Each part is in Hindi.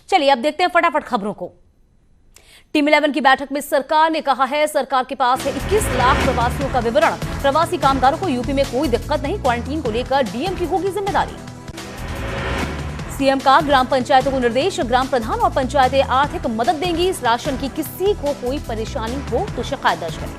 चलिए अब देखते हैं फटाफट खबरों को। टीम 11 की बैठक में सरकार ने कहा है, सरकार के पास है 21 लाख प्रवासियों का विवरण। प्रवासी कामगारों को यूपी में कोई दिक्कत नहीं, क्वारंटीन को लेकर डीएम की होगी जिम्मेदारी। सीएम का ग्राम पंचायतों को निर्देश, ग्राम प्रधान और पंचायतें आर्थिक मदद देंगी। इस राशन की किसी को कोई परेशानी हो तो शिकायत दर्ज करें।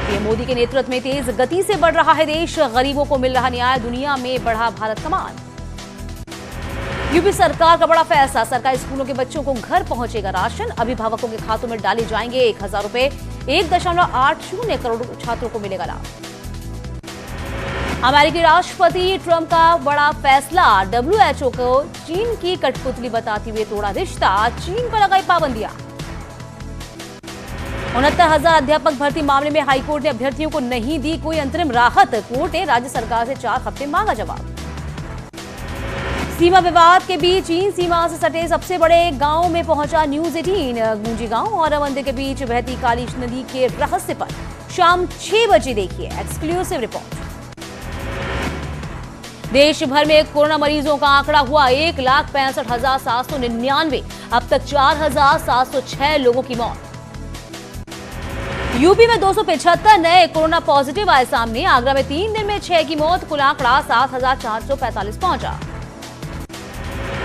पीएम मोदी के नेतृत्व में तेज गति से बढ़ रहा है देश, गरीबों को मिल रहा न्याय, दुनिया में बढ़ा भारत का मान। यूपी सरकार का बड़ा फैसला, सरकारी स्कूलों के बच्चों को घर पहुंचेगा राशन, अभिभावकों के खातों में डाले जाएंगे 1000 रुपए, 1.80 करोड़ छात्रों को मिलेगा लाभ। अमेरिकी राष्ट्रपति ट्रंप का बड़ा फैसला, डब्ल्यूएचओ को चीन की कठपुतली बताते हुए तोड़ा रिश्ता, चीन पर लगाई पाबंदियां। 69,000 अध्यापक भर्ती मामले में हाईकोर्ट ने अभ्यर्थियों को नहीं दी कोई अंतरिम राहत, कोर्ट ने राज्य सरकार से 4 हफ्ते मांगा जवाब। सीमा विवाद के बीच चीन सीमा से सटे सबसे बड़े गांव में पहुंचा न्यूज 18, गूंजी गांव और मंदिर के बीच बहती काली नदी के रहस्य पर शाम 6 बजे देखिए एक्सक्लूसिव रिपोर्ट। देश भर में कोरोना मरीजों का आंकड़ा हुआ 1,65,799, अब तक 4,706 लोगों की मौत। यूपी में 275 नए कोरोना पॉजिटिव आए सामने, आगरा में 3 दिन में 6 की मौत, कुल आंकड़ा 7,445 पहुंचा।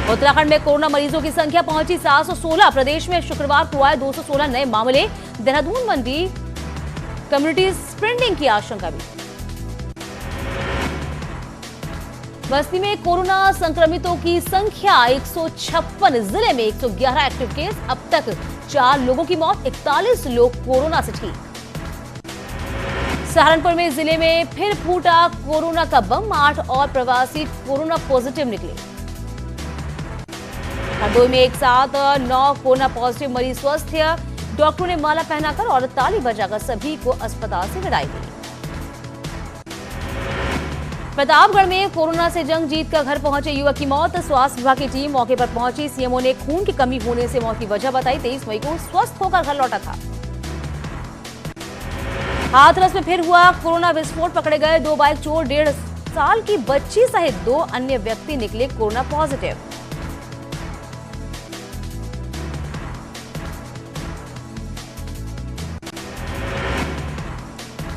उत्तराखंड में कोरोना मरीजों की संख्या पहुंची 716, प्रदेश में शुक्रवार को आए 216 नए मामले, देहरादून मंडी कम्युनिटी स्प्रेडिंग की आशंका भी। बस्ती में कोरोना संक्रमितों की संख्या 156, जिले में 111 एक्टिव केस, अब तक 4 लोगों की मौत, 41 लोग कोरोना से ठीक। सहारनपुर में जिले में फिर फूटा कोरोना का बम, 8 और प्रवासी कोरोना पॉजिटिव निकले। हरदोई में एक साथ 9 कोरोना पॉजिटिव मरीज स्वस्थ है, डॉक्टरों ने माला पहनाकर और ताली बजाकर सभी को अस्पताल से विदाई दी। प्रतापगढ़ में कोरोना से जंग जीतकर घर पहुंचे युवक की मौत, स्वास्थ्य विभाग की टीम मौके पर पहुंची, सीएमओ ने खून की कमी होने से मौत की वजह बताई, 23 मई को स्वस्थ होकर घर लौटा था। हाथरस में फिर हुआ कोरोना विस्फोट, पकड़े गए 2 बाइक चोर, 1.5 साल की बच्ची सहित 2 अन्य व्यक्ति निकले कोरोना पॉजिटिव।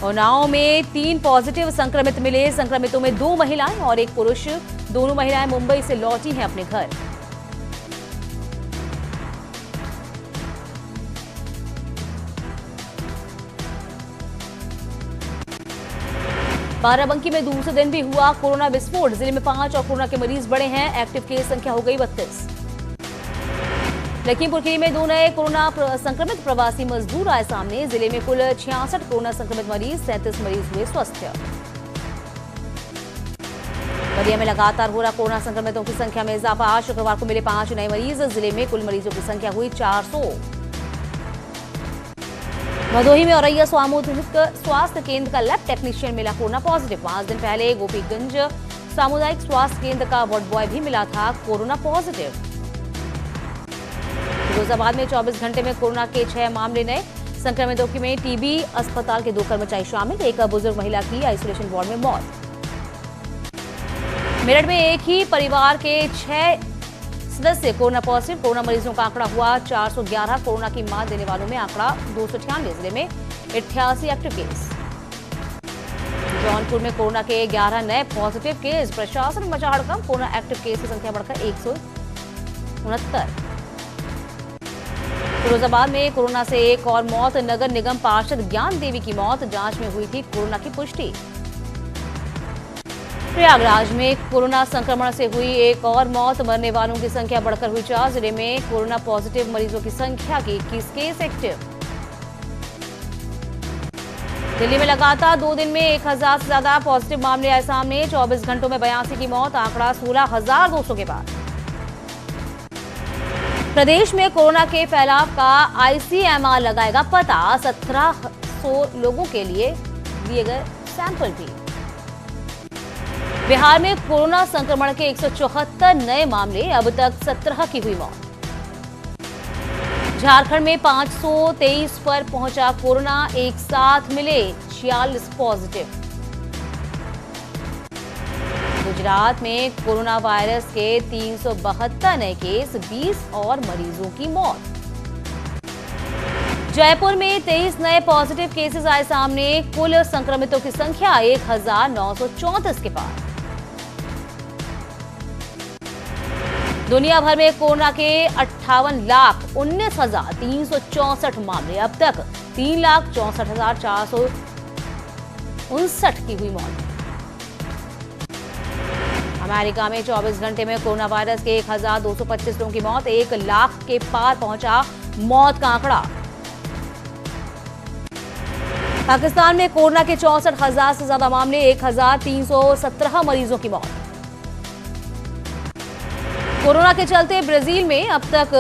उन्नाव में 3 पॉजिटिव संक्रमित मिले, संक्रमितों में 2 महिलाएं और 1 पुरुष, दोनों महिलाएं मुंबई से लौटी हैं अपने घर। बाराबंकी में दूसरे दिन भी हुआ कोरोना विस्फोट, जिले में 5 और कोरोना के मरीज बढ़े हैं, एक्टिव केस संख्या हो गई 32। लखीमपुर खीरी में 2 नए कोरोना संक्रमित प्रवासी मजदूर आए सामने, जिले में कुल 66 कोरोना संक्रमित मरीज, 37 मरीज हुए स्वस्थ। बलिया में लगातार हो रहा कोरोना संक्रमितों की संख्या में इजाफा, शुक्रवार को मिले 5 नए मरीज, जिले में कुल मरीजों की संख्या हुई 400। भदोही में औरैया सामुदायिक स्वास्थ्य केंद्र का लैब टेक्नीशियन मिला कोरोना पॉजिटिव, 5 दिन पहले गोपीगंज सामुदायिक स्वास्थ्य केंद्र का वार्ड बॉय भी मिला था कोरोना पॉजिटिव। फिरोजाबाद में 24 घंटे में कोरोना के 6 मामले नए, संक्रमितों में टीबी अस्पताल के 2 कर्मचारी शामिल, एक बुजुर्ग महिला की आइसोलेशन वार्ड में मौत। मेरठ में एक ही परिवार के 6 सदस्य कोरोना पॉजिटिव, कोरोना मरीजों का आंकड़ा हुआ 411, कोरोना की मात देने वालों में आंकड़ा 298, जिले में 88 एक्टिव केस। जौनपुर में कोरोना के 11 नए पॉजिटिव केस, प्रशासन में मचा हड़कंप, कोरोना एक्टिव केस की संख्या बढ़कर 169। फिरोजाबाद में कोरोना से एक और मौत, नगर निगम पार्षद ज्ञान देवी की मौत, जांच में हुई थी कोरोना की पुष्टि। प्रयागराज में कोरोना संक्रमण से हुई एक और मौत, मरने वालों की संख्या बढ़कर हुई 4, जिले में कोरोना पॉजिटिव मरीजों की संख्या की 21 केस एक्टिव। दिल्ली में लगातार 2 दिन में 1000 से ज्यादा पॉजिटिव मामले आए सामने, 24 घंटों में 82 की मौत, आंकड़ा 16,200 के बाद। प्रदेश में कोरोना के फैलाव का आईसीएमआर लगाएगा पता, 1700 लोगों के लिए दिए गए सैंपल भी। बिहार में कोरोना संक्रमण के 174 नए मामले, अब तक 17 की हुई मौत। झारखंड में 523 पर पहुंचा कोरोना, एक साथ मिले 46 पॉजिटिव। गुजरात में कोरोना वायरस के 372 नए केस, 20 और मरीजों की मौत। जयपुर में 23 नए पॉजिटिव केसेस आए सामने, कुल संक्रमितों की संख्या 1934 के पार। दुनिया भर में कोरोना के 58,19,364 मामले, अब तक 3,64,459 की हुई मौत। अमेरिका में 24 घंटे में कोरोना वायरस के 1,225 लोगों की मौत, 1 लाख के पार पहुंचा मौत का आंकड़ा। पाकिस्तान में कोरोना के 64,000 से ज्यादा मामले, 1,317 मरीजों की मौत। कोरोना के चलते ब्राजील में अब तक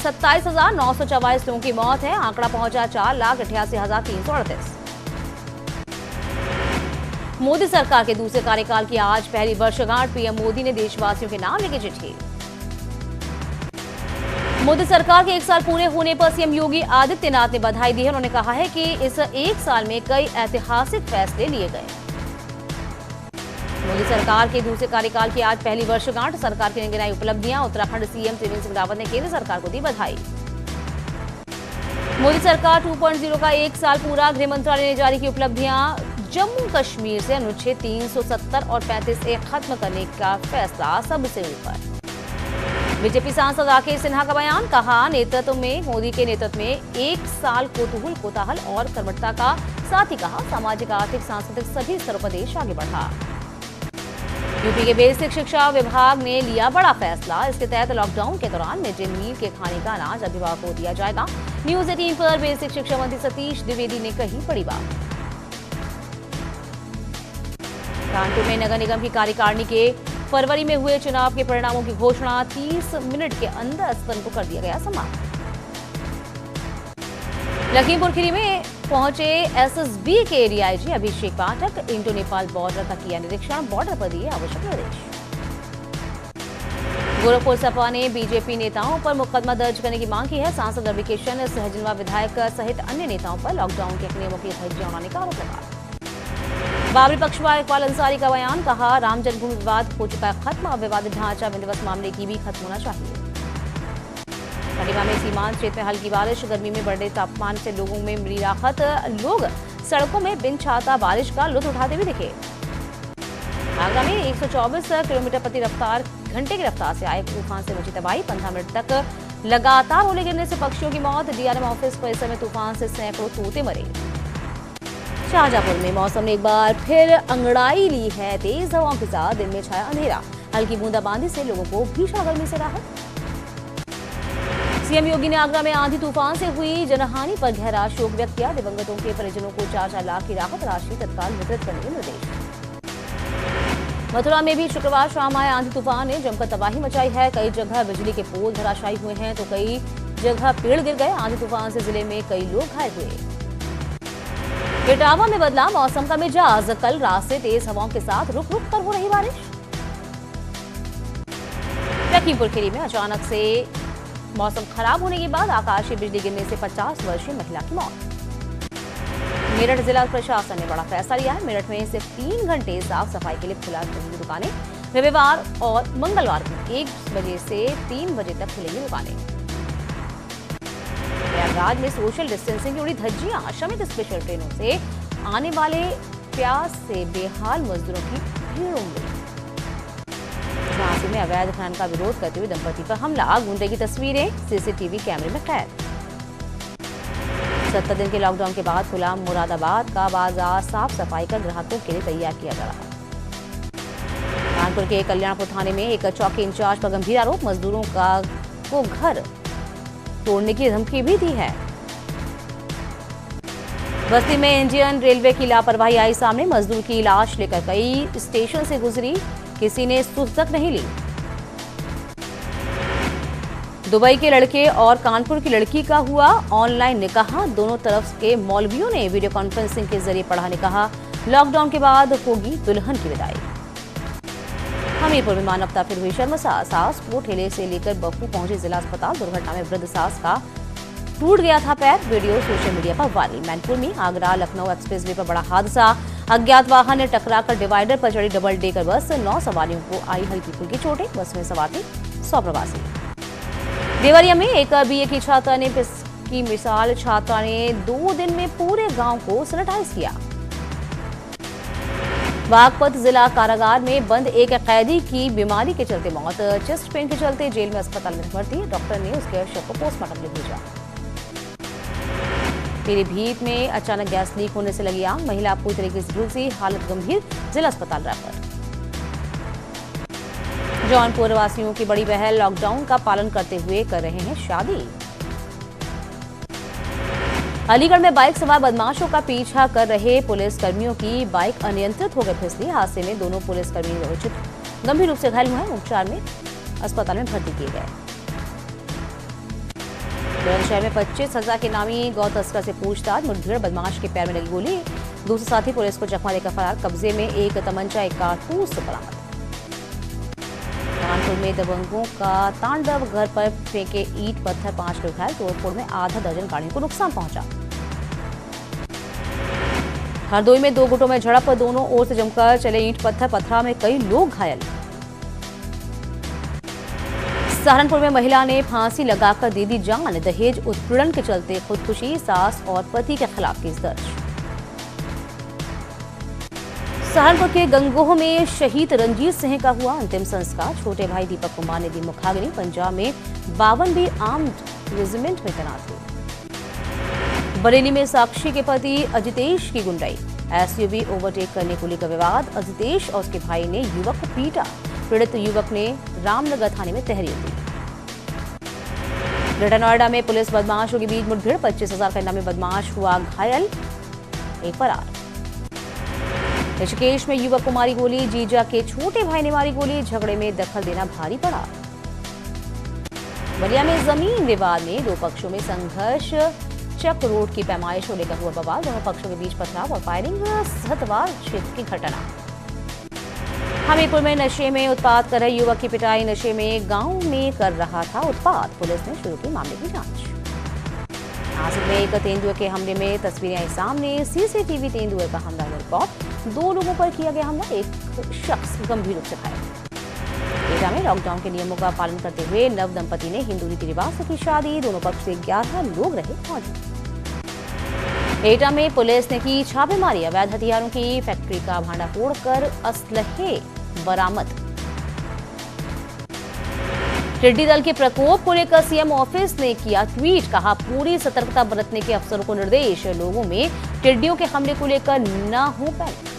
27,944 लोगों की मौत है, आंकड़ा पहुंचा 4,88,338। मोदी सरकार के दूसरे कार्यकाल की आज पहली वर्षगांठ, पीएम मोदी ने देशवासियों के नाम लिखी चिट्ठी। मोदी सरकार के 1 साल पूरे होने पर सीएम योगी आदित्यनाथ ने बधाई दी है। उन्होंने कहा है कि इस 1 साल में कई ऐतिहासिक फैसले लिए गए। मोदी सरकार के दूसरे कार्यकाल की आज पहली वर्षगांठ, सरकार की गिनाई उपलब्धियां, उत्तराखंड सीएम त्रिवेंद्र सिंह रावत ने केंद्र सरकार को दी बधाई। मोदी सरकार 2.0 का 1 साल पूरा, गृह मंत्रालय ने जारी की उपलब्धियां। जम्मू कश्मीर से अनुच्छेद 370 और 35A खत्म करने का फैसला सबसे ऊपर। बीजेपी सांसद राकेश सिन्हा का बयान, कहा नेतृत्व में मोदी के नेतृत्व में 1 साल कोतूहल कोताहल और कर्मठता का, साथ ही कहा सामाजिक आर्थिक सांस्कृतिक सभी स्तरों पर देश आगे बढ़ा। यूपी के बेसिक शिक्षा विभाग ने लिया बड़ा फैसला, इसके तहत लॉकडाउन के दौरान मिड डे मील के खाने का अनाज अभिभावकों को दिया जाएगा। न्यूज 18 पर बेसिक शिक्षा मंत्री सतीश द्विवेदी ने कही बड़ी बात। कानपुर में नगर निगम की कार्यकारिणी के फरवरी में हुए चुनाव के परिणामों की घोषणा, 30 मिनट के अंदर सदन को कर दिया गया समाप्त। लखीमपुर खीरी में पहुंचे एसएसबी के डीआईजी अभिषेक पाठक, इंडो नेपाल बॉर्डर का किया निरीक्षण, बॉर्डर पर दिए आवश्यक निर्देश। गोरखपुर सपा ने बीजेपी नेताओं पर मुकदमा दर्ज करने की मांग की है। सांसद रविकिशन सहजनवा विधायक सहित अन्य नेताओं पर लॉकडाउन के नियमों की धज्जियां उड़ाने का आरोप लगा। बाबरी पक्षकार इकबाल अंसारी का बयान, कहा राम जन्मभूमि विवाद हो चुका है खत्म, अब विवादित ढांचा विधिवत मामले की भी खत्म होना चाहिए। खंडवा में सीमांत क्षेत्र में हल्की बारिश, गर्मी में बढ़े तापमान से लोगों में मिली राहत, लोग सड़कों में बिन छाता बारिश का लुत्फ उठाते हुए दिखे। आगरा में 124 किलोमीटर प्रति रफ्तार घंटे की रफ्तार से आए तूफान से मची तबाही, 15 मिनट तक लगातार ओले गिरने से पक्षियों की मौत। डीआरएम ऑफिस परिसर में तूफान से सैकड़ों तोते मरे। शाहजहांपुर में मौसम ने एक बार फिर अंगड़ाई ली है, तेज हवाओं के साथ दिन में छाया अंधेरा, हल्की बूंदाबांदी से लोगों को भीषण गर्मी से राहत। सीएम योगी ने आगरा में आंधी तूफान से हुई जनहानि पर गहरा शोक व्यक्त किया, दिवंगतों के परिजनों को 4-4 लाख की राहत राशि तत्काल वितरित करने के निर्देश। मथुरा में भी शुक्रवार शाम आए आंधी तूफान ने जमकर तबाही मचाई है, कई जगह बिजली के पोल धराशायी हुए हैं तो कई जगह पेड़ गिर गए। आंधी तूफान से जिले में कई लोग घायल हुए। इटावा में बदला मौसम का मिजाज, कल रात से तेज हवाओं के साथ रुक रुक कर हो रही बारिश। लखीमपुर खीरी में अचानक से मौसम खराब होने के बाद आकाशीय बिजली गिरने से 50 वर्षीय महिला की मौत। मेरठ जिला प्रशासन ने बड़ा फैसला लिया है, मेरठ में सिर्फ 3 घंटे साफ सफाई के लिए खुला रहेंगी दुकानें, रविवार और मंगलवार को 1 बजे से 3 बजे तक खुलेंगी दुकानें। प्रयागराज में सोशल डिस्टेंसिंग की उड़ी धज्जियां, श्रमिक स्पेशल ट्रेनों से आने वाले प्यास से बेहाल मजदूरों की भीड़ उमड़ी। झांसी में अवैध खनन का विरोध करते हुए दंपति पर हमला, गुंडे की तस्वीरें सीसीटीवी कैमरे में कैद। 70 दिन के लॉकडाउन के बाद खुला मुरादाबाद का बाजार, साफ सफाई कर ग्राहकों के लिए तैयार किया जा रहा। कानपुर के कल्याणपुर थाने में एक चौकी इंचार्ज पर गंभीर आरोप, मजदूरों को घर तोड़ने की धमकी भी दी है। बस्ती में इंडियन रेलवे की लापरवाही आई सामने, मजदूर की लाश लेकर कई स्टेशन से गुजरी, किसी ने सुध तक नहीं ली। दुबई के लड़के और कानपुर की लड़की का हुआ ऑनलाइन निकाह, दोनों तरफ के मौलवियों ने वीडियो कॉन्फ्रेंसिंग के जरिए पढ़ा निकाह, लॉकडाउन के बाद होगी दुल्हन की विदाई। हमीरपुर में मानवता फिर हुई शर्मसार, सास को ठेले से लेकर बहू पहुंची जिला अस्पताल, दुर्घटना में वृद्ध सास का टूट गया था पैर, वीडियो सोशल मीडिया पर वायरल। मैनपुर में आगरा लखनऊ एक्सप्रेसवे पर बड़ा हादसा, अज्ञात वाहन ने टकराकर डिवाइडर पर चढ़ी डबल डेकर बस। 9 सवारियों को आई हल्की फुल्की चोटें। बस में सवार थे 100 प्रवासी। देवरिया में एक बीए की छात्रा ने की मिसाल। छात्रा ने 2 दिन में पूरे गांव को सैनिटाइज किया। बागपत जिला कारागार में बंद एक कैदी की बीमारी के चलते मौत। चेस्ट पेन के चलते जेल में अस्पताल में भर्ती। डॉक्टर ने उसके शव को पोस्टमार्टम के लिए भेजा। पीलीभीत में अचानक गैस लीक होने से लगी आग। महिला पूरी तरीके से झुलसी, हालत गंभीर, जिला अस्पताल रेफर। जौनपुर वासियों की बड़ी पहल, लॉकडाउन का पालन करते हुए कर रहे हैं शादी। अलीगढ़ में बाइक सवार बदमाशों का पीछा कर रहे पुलिस कर्मियों की बाइक अनियंत्रित होकर फिसली। हादसे में दोनों पुलिसकर्मी गंभीर रूप से घायल हुए हैं। उपचार में अस्पताल में भर्ती किए गए। बुलंदशहर में 25,000 के नामी गौ तस्कर से पूछताछ। मुठभेड़, बदमाश के पैर में लगी गोली। दूसरे साथी पुलिस को चकमा देकर फरार। कब्जे में एक तमंचा, एक कारतूस बरामद। कानपुर में दबंगों का तांडव, घर पर फेंके ईंट पत्थर, 5 लोग घायल। तोड़फोड़ में आधा दर्जन गाड़ियों को नुकसान पहुंचा। हरदोई में 2 गुटों में झड़प, दोनों ओर से जमकर चले ईंट पत्थर। पथराव में कई लोग घायल। सहारनपुर में महिला ने फांसी लगाकर दे दी जान। दहेज उत्पीड़न के चलते खुदकुशी, सास और पति के खिलाफ केस दर्ज। सहारनपुर के गंगोह में शहीद रंजीत सिंह का हुआ अंतिम संस्कार। छोटे भाई दीपक कुमार ने दी मुखाग्नि। पंजाब में 52 भी आर्म्ड रेजिमेंट में तैनात थे। बरेली में साक्षी के पति अजितेश की गुंडाई। एसयूवी ओवरटेक करने को लेकर विवाद। अजितेश और उसके भाई ने युवक को पीटा। पीड़ित युवक ने रामनगर थाने में तहरीर दी। ग्रेटर नोएडा में पुलिस बदमाशों के बीच मुठभेड़। 25,000 का इनामी बदमाश हुआ घायल, एक फरार। ऋषिकेश में युवक को मारी गोली। जीजा के छोटे भाई ने मारी गोली। झगड़े में दखल देना भारी पड़ा। बलिया में जमीन विवाद में 2 पक्षों में संघर्ष। चक रोड की पैमाइश को लेकर हुआ बवाल। दोनों पक्षों के बीच पथराव और फायरिंग। सहतवार क्षेत्र की घटना। हमीरपुर में नशे में उत्पात कर रहे युवक की पिटाई। नशे में गांव में कर रहा था उत्पात। पुलिस ने शुरू की मामले की जांच। नासिक में एक तेंदुए के हमले में तस्वीरें आई सामने। सीसीटीवी तेंदुए का हमला में रिकॉर्ड। 2 लोगों पर किया गया हमला। एक शख्स गंभीर रूप से घायल। एटा में लॉकडाउन के नियमों का पालन करते हुए नव दंपति ने हिंदू रीति रिवाज से की शादी। दोनों पक्ष से 11 लोग रहे मौजूद। एटा में पुलिस ने की छापेमारी। अवैध हथियारों की फैक्ट्री का भांडाफोड़ कर असलहे बरामद। टिड्डी दल के प्रकोप को लेकर सीएम ऑफिस ने किया ट्वीट। कहा, पूरी सतर्कता बरतने के अफसरों को निर्देश। लोगों में टिड्डियों के हमले को लेकर न हो पैनिक।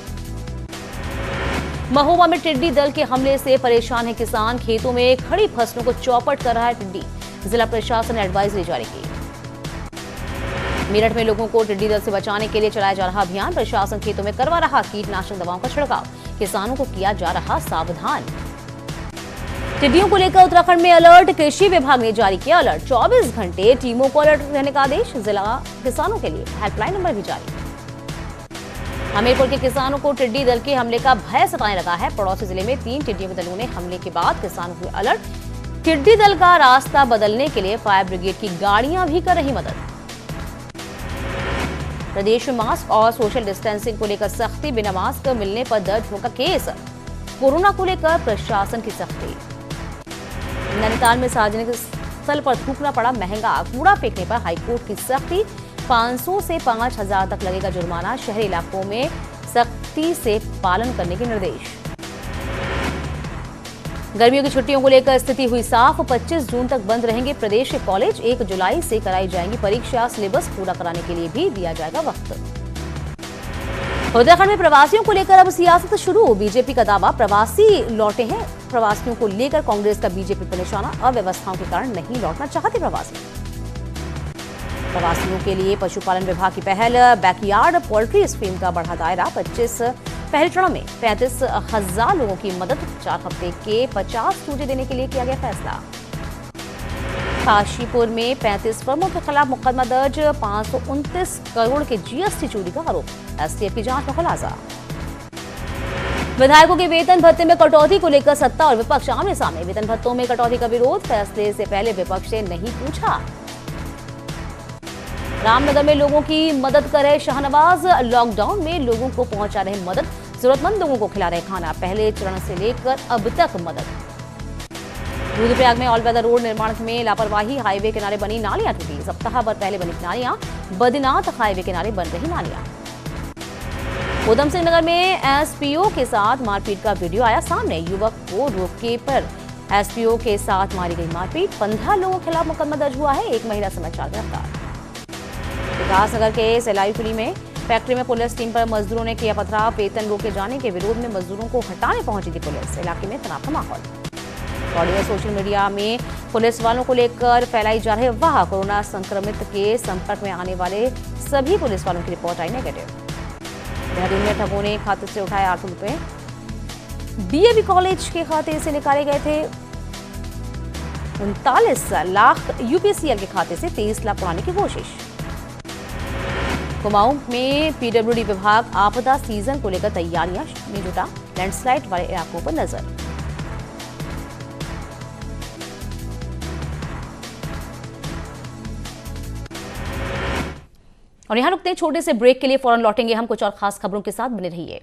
महोबा में टिड्डी दल के हमले से परेशान है किसान। खेतों में खड़ी फसलों को चौपट कर रहा है टिड्डी। जिला प्रशासन ने एडवाइजरी जारी की। मेरठ में लोगों को टिड्डी दल से बचाने के लिए चलाया जा रहा अभियान। प्रशासन खेतों में करवा रहा कीटनाशक दवाओं का छिड़काव। किसानों को किया जा रहा सावधान। टिड्डियों को लेकर उत्तराखंड में अलर्ट। कृषि विभाग ने जारी किया अलर्ट। 24 घंटे टीमों को अलर्ट रहने का आदेश। जिला किसानों के लिए हेल्पलाइन नंबर भी जारी। हमीरपुर के किसानों को टिड्डी दल के हमले का भय सताने लगा है। पड़ोसी जिले में 3 टिड्डियों के दलों ने हमले के बाद किसानों हुए अलर्ट। टिड्डी दल का रास्ता बदलने के लिए फायर ब्रिगेड की गाड़ियां भी कर रही मदद। प्रदेश में मास्क और सोशल डिस्टेंसिंग को लेकर सख्ती। बिना मास्क मिलने पर दर्ज होगा केस। कोरोना को लेकर प्रशासन की सख्ती। नैनीताल में सार्वजनिक स्थल पर थूकना पड़ा महंगा। कूड़ा फेंकने पर हाईकोर्ट की सख्ती। 500 से 5,000 तक लगेगा जुर्माना। शहरी इलाकों में सख्ती से पालन करने के निर्देश। गर्मियों की छुट्टियों को लेकर स्थिति हुई साफ। 25 जून तक बंद रहेंगे प्रदेश के कॉलेज। 1 जुलाई से कराई जाएंगी परीक्षा। सिलेबस पूरा कराने के लिए भी दिया जाएगा वक्त। उत्तराखंड में प्रवासियों को लेकर अब सियासत शुरू। बीजेपी का दावा, प्रवासी लौटे हैं। प्रवासियों को लेकर कांग्रेस का बीजेपी पर निशाना। अव्यवस्थाओं के कारण नहीं लौटना चाहते प्रवासी। प्रवासियों के लिए पशुपालन विभाग की पहल। बैकयार्ड पोल्ट्री स्कीम का बढ़ा दायरा। पहले चरण में 35,000 लोगों की मदद। 4 हफ्ते के 50 चूजे देने के लिए किया गया फैसला। काशीपुर में 35 फर्मों के खिलाफ मुकदमा दर्ज। 529 करोड़ के जीएसटी चोरी का आरोप। एसटीएफ की जांच में खुलासा। विधायकों के वेतन भत्ते में कटौती को लेकर सत्ता और विपक्ष आमने सामने। वेतन भत्तों में कटौती का विरोध। फैसले से पहले विपक्ष से नहीं पूछा। रामनगर में लोगों की मदद कर रहे शाहनवाज, लॉकडाउन में लोगों को पहुंचा रहे मदद, जरूरतमंद लोगों को खिला रहे खाना, पहले चरण से लेकर अब तक मदद। रुद्रप्रयाग में ऑल वेदर रोड निर्माण में लापरवाही, हाईवे किनारे बनी नालियां टूटी, सप्ताह भर पहले बनी नालियां, बद्रीनाथ हाईवे किनारे बन रही नालियां। उधम सिंह नगर में एसपीओ के साथ मारपीट का वीडियो आया सामने, युवक को रोके पर एसपीओ के साथ मारी गई मारपीट, 15 लोगों के खिलाफ मुकदमा दर्ज हुआ है, एक महिला समेत 4 गिरफ्तार। विकासनगर के सेलाईपुली में फैक्ट्री में पुलिस टीम पर मजदूरों ने किया पथराव, वेतन रोके जाने के विरोध में मजदूरों को हटाने पहुंची थी पुलिस, इलाके में तनाव का माहौल। ऑडियो सोशल मीडिया में पुलिस वालों को लेकर फैलाई जा रही अफवाह, कोरोना संक्रमित के संपर्क में आने वाले सभी पुलिस वालों की रिपोर्ट आई नेगेटिव। देहरादून में ठगों ने खाते से उठाए 8 रुपए, डीएवी कॉलेज के खाते से निकाले गए थे 39 लाख, यूपीसीएल के खाते से 23 लाख उड़ाने की कोशिश। कुमाऊं में पीडब्ल्यूडी विभाग आपदा सीजन को लेकर तैयारियां में जुटा, लैंडस्लाइड वाले इलाकों पर नजर। और यहां रुकते हैं छोटे से ब्रेक के लिए, फौरन लौटेंगे हम कुछ और खास खबरों के साथ, बने रहिए।